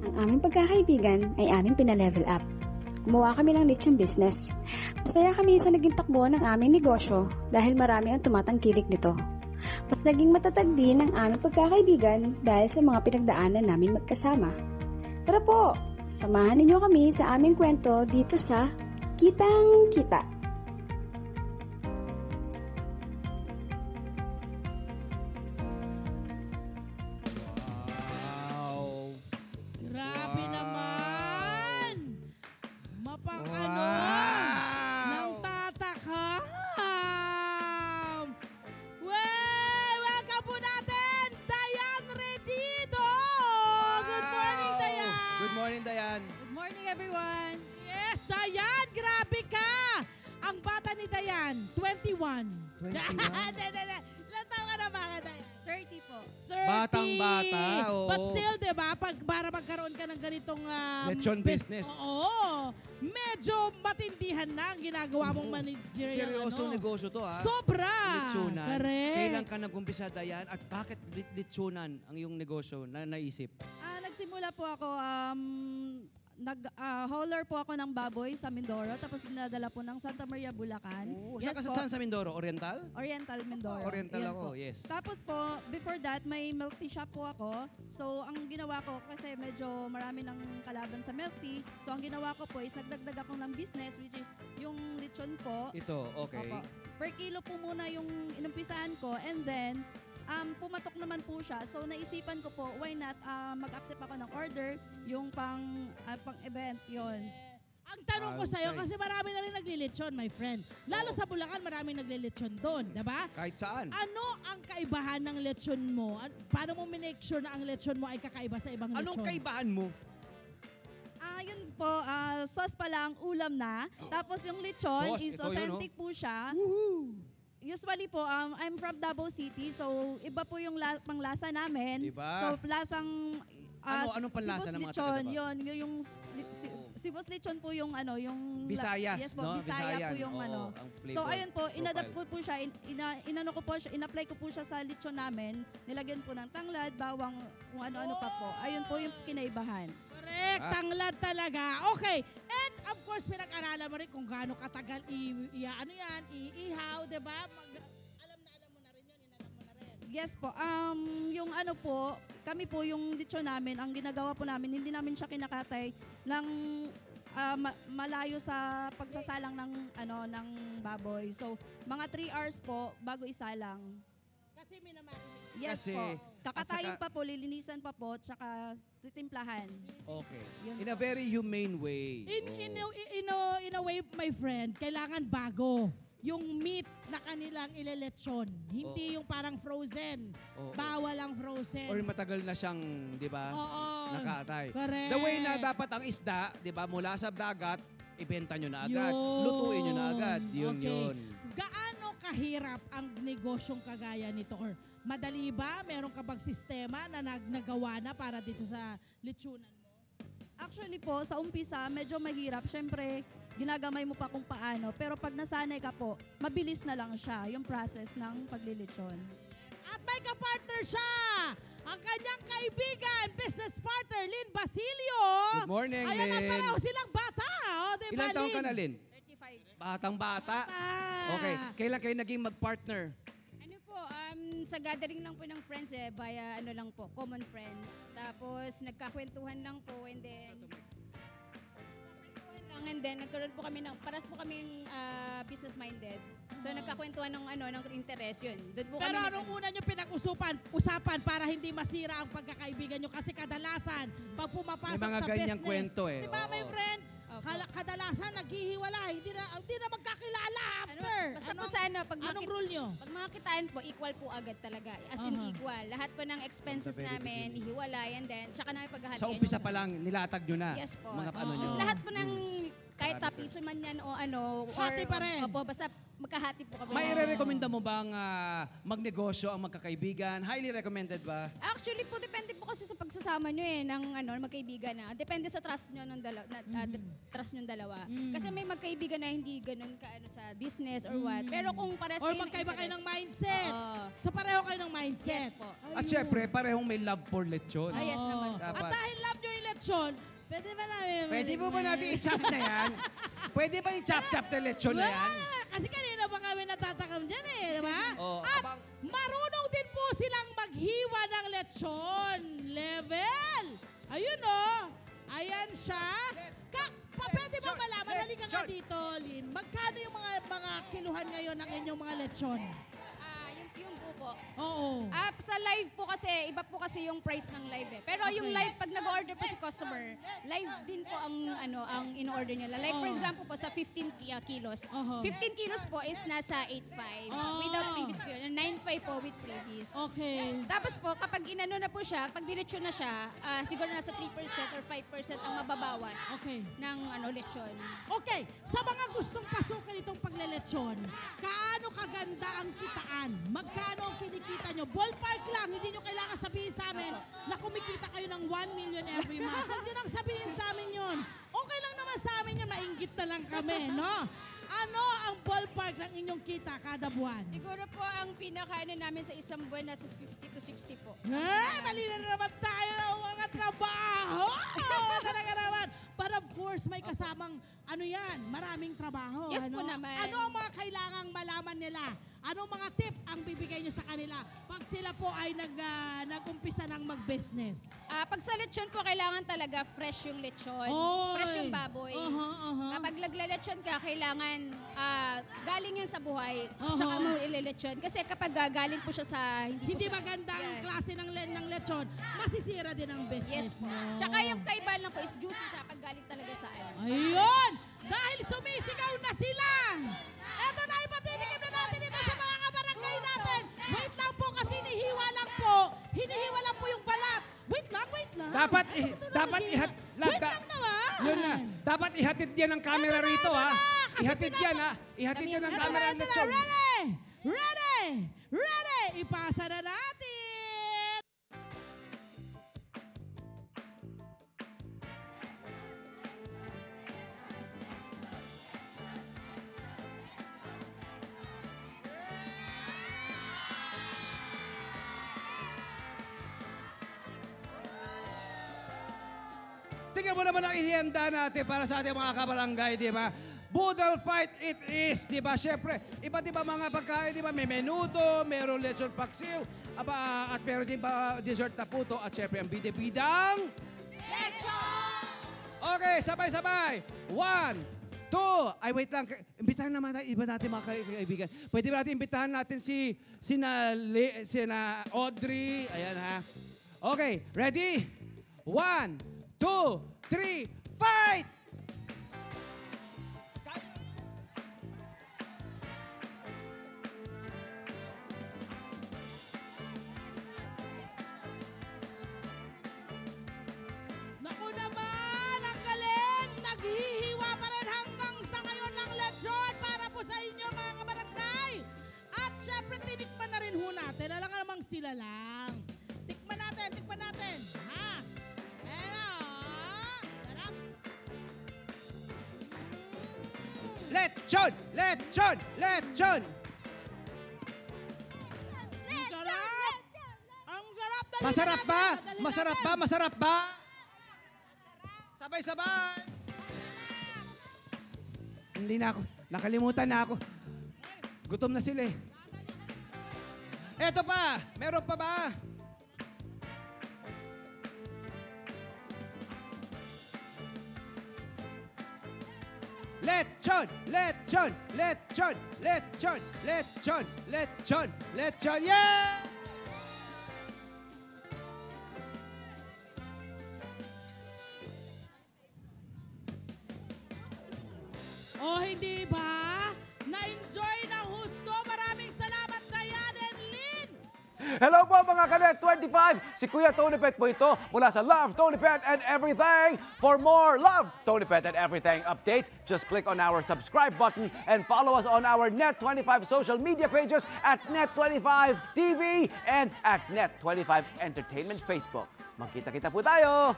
Ang aming pagkakaibigan ay aming pinalevel up. Gumawa kami ng niche business. Masaya kami sa naging takbo ng aming negosyo dahil marami ang tumatangkilik nito. Mas naging matatag din ang aming pagkakaibigan dahil sa mga pinagdaanan namin magkasama. Tara po, samahan ninyo kami sa aming kwento dito sa Kitang Kita. Grabe naman! Mapakano! Nang tatakam! Welcome po natin, Dayan Redido! Good morning, Dayan! Good morning, Dayan. Good morning, everyone. Yes, Dayan! Grabe ka! Ang bata ni Dayan, 21. 21? Ilan taon ka na ba, Dayan? 30 po. 30. Batang-bata, oo. But still, di ba, para magkaroon ka ng ganitong... Lechon business. Oo. Medyo matindihan na ang ginagawa mong managerial. Seryosong negosyo to, ha? Sobra. Lechonan. Correct. Kailan ka nag-umpisa, Dayan? At bakit lechonan ang iyong negosyo na naisip? Nagsimula po ako, hauler po ako ng baboy sa Mindoro, tapos dinadala po ng Santa Maria, Bulacan. Saan ka saan sa Mindoro? Oriental? Oriental, Mindoro. Oriental Yan ako, po. yes. Tapos po, before that, may milk tea shop po ako. So, ang ginawa ko, kasi medyo marami ng kalaban sa milk tea, so ang ginawa ko po is nagdagdag ako ng business, which is yung lechon po. Ito, okay. Opo. Per kilo po muna yung inumpisahan ko, and then, pumatok naman po siya. So, naisipan ko po, why not mag-accept ako ng order, yung pang-event, yon. Ang tanong ko sa'yo, kasi marami na rin naglilitsyon, my friend. Lalo sa Bulacan, marami naglilitsyon doon, diba? Kahit saan. Ano ang kaibahan ng lechon mo? Paano mo minake sure na ang lechon mo ay kakaiba sa ibang lechon? Anong kaibahan mo? Yun po, sauce pa lang, ulam na. Tapos yung lechon Sauce, is ito yun, authentic po siya. Usually po, I'm from Davao City, so iba po yung panglasa namin. Iba? So, lasang... Anong panlasa ng mga lechon, taga-Davao? yung sibos lechon po yung yung... Visayas, yes po, no? Bisaya po Visayan, yung oo, ang flavor, So, ayun po, inadapt profile. ko po siya, inano ko po siya, in-apply ko po siya sa lechon namin. Nilagyan po ng tanglad, bawang, kung ano-ano pa po. Ayun po yung kinaibahan. Correct, tanglad talaga. Okay, and of course, pinag-aralan mo rin kung gaano katagal iihaw, diba? Alam mo na rin yun, inalam mo na rin. Yes po. Yung ano po, kami po yung lechon namin, ang ginagawa po namin, hindi namin siya kinakatay ng malayo sa pagsasalang ng baboy. So, mga 3 hours po bago isalang. Kasi minamarinate. Yes Kasi, po. at Kakatayin saka- pa po, lilinisan pa po, tsaka titimplahan. Okay. Yun In po. a very humane way. In a way, my friend, kailangan bago. Yung meat na kanilang ilelechon. Hindi yung parang frozen. Oo. Bawal ang frozen. Or matagal na siyang, di ba, Oo. nakaatay. Correct. The way na dapat ang isda, di ba, mula sa dagat, ibenta nyo na agad. Yun. Lutuin nyo na agad. Yun, Okay. yun. Gaano kahirap ang negosyong kagaya nito? Or madali ba? Meron ka bang sistema na nagawa na para dito sa lechonan mo? Actually po, sa umpisa, medyo mahirap. Siyempre, ginagamay mo pa kung paano. Pero pag nasanay ka po, mabilis na lang siya, yung process ng paglilitsyon. At may kapartner siya! Ang kanyang kaibigan, business partner, Lynn Basilio. Good morning, Ayan na Lynn. pareho silang bata. O, diba, Ilan taon ka Lynn? na, Lynn? 35. Batang-bata. Okay. Kailan kayo naging mag-partner? Ano po, sa gathering lang po ng friends via ano lang po, common friends. Tapos nagkakwentuhan lang po and then nagkaroon po kami ng, paras po kaming business-minded. So nagkakwentuhan ng interest, yun. Doon po Pero kami anong una nyo usapan para hindi masira ang pagkakaibigan nyo? Kasi kadalasan, pag pumapasok May mga sa ganyang business, kwento eh. Diba, my Oo. friend? Opo. Kadalasan, naghihiwalay. Hindi na magkakilala Ano, after. basta po sa pag Anong rule nyo? pag makakitaan po, equal po agad talaga. As in equal. Lahat po ng expenses From the very namin, beginning. ihiwalay, and then, tsaka namin paghahatiin. Sa umpisa pa lang, nilatag nyo na. Yes po. Mga ano nyo. Tapos lahat po ng, kahit Marami tapiso man yan o ano. Hati pa rin. Opo, basta magkahati po kami. May re-recommenda mo bang magnegosyo ang magkakaibigan? Highly recommended ba? Actually po, depende po kasi sa pagsasama nyo ng magkaibigan na. Depende sa trust nyo ng trust nyo dalawa. Kasi may magkaibigan na hindi ganun ka sa business or what. Pero kung pares Or kayo ng magkaiba kayo ng interest- mindset. Oo. So pareho kayo ng mindset. Yes po. At syempre, parehong may love for lechon. Ah, yes naman. At Dapat. dahil love nyo yung lechon, pwede ba namin? Pwede mo ba natin i-chop na yan? Pwede ba i-chop-chop na lechon na yan? Kasi kanina pa kami natatakam dyan eh, di ba? Oh, At abang- marunong din po silang maghiwa ng lechon. Level! Ayun oh. Ayan siya. Pwede ba malaman? Halika nga dito, Lynn. Magkano yung mga kiluhan ngayon ng inyong mga lechon? Yung buko. Oo. Sa live po kasi, iba po kasi yung price ng live eh. Pero yung live, pag nag-order po si customer, live din po ang in-order nila. Like for example po, sa 15 kilos. 15 kilos po is nasa 8.5 without previous po yun. 9.5 po with previous. Okay. Tapos po, kapag inano na po siya, pag diretsyo na siya, siguro nasa 3% or 5% ang mababawas ng lechon. Okay, sa mga gustong pasukan itong paglelechon, kaano kaganda ang kitaan? Magkano ang kinikita nyo? Ballpark lang, hindi nyo kailangan sabihin sa amin na kumikita kayo ng 1 million every month. Huwag nyo nang sabihin sa amin yun. Okay lang naman sa amin yun, mainggit na lang kami, no? Ano ang ballpark ng inyong kita kada buwan? Siguro po ang pinakaano namin sa isang buwan nasa 50 to 60 po. Mali na naman tayo ng mga trabaho! Talaga naman. But of course, may kasamang, maraming trabaho. Yes po naman. Ano ang mga kailangang malaman nila? Anong mga tip ang bibigay nyo sa kanila pag sila po ay nag-umpisa ng mag-business? Pag sa lechon po, kailangan talaga fresh yung lechon. Oy. Fresh yung baboy. Kapag naglalechon ka, kailangan galing yan sa buhay. Tsaka mo ililechon. Kasi kapag galing po siya sa Hindi magandang klase ng lechon, masisira din ang business Yes po. mo. Tsaka yung kaiba lang po is juicy siya pag galing talaga sa Ayun! Dahil sumisigaw na sila! Eto na, ipatitigim na natin ito sa mga kabarangay natin. Wait lang po kasi hinihiwa lang po. Hinihiwa lang po yung balat. Wait lang. Dapat Wait lang naman. Yun na. Dapat ihatid yan ng camera rito, ha? Ihatid yan, ha? Ihatid yan ng camera ng lechon. Ready! Ipasa na natin! Tingnan mo naman ang inihanda natin para sa ating mga kabarangay, di ba? Boodle fight it is, di ba? Siyempre, iba't iba mga pagkain, di ba? May menudo, meron lechon paksiw, at meron din ba dessert na puto, at siyempre ang bida-bidang... Lechon! Okay, sabay-sabay. 1, 2. Ay, wait lang. Imbitahan naman iba natin mga kaibigan. Pwede ba natin imbitahan natin sina Audrey. Ayan, ha? Okay, ready? 1, 2, 3, fight! Naku naman, ang galing! Naghihiwa pa rin hanggang sa ngayon ng lechon para po sa inyo mga kabarangay. At syempre, tinikman na rin ho natin. Alam nga namang sila lang. Tikman natin. Ha? Lechon! Lechon! Lechon! Ang sarap! Ang sarap! Dali Masarap natin, ba? dali Masarap natin. ba? Masarap ba? Sabay-sabay! Hindi na ako. Nakalimutan na ako. Gutom na sila eh. Eto pa! Meron pa ba? Lechon! Lechon! Lechon! Lechon! Lechon! Lechon! Lechon! Yeah! O hindi ba? Na-enjoy ng husto. Maraming salamat, Dayan and Lynn. Hello po mga Kanet 25! Si Kuya Tony Pet po ito mula sa Love, Tony Pet and Everything. For more Love, Tony Pet and Everything updates, just click on our subscribe button and follow us on our Net25 social media pages at Net25 TV and at Net25 Entertainment Facebook. Magkita-kita po tayo!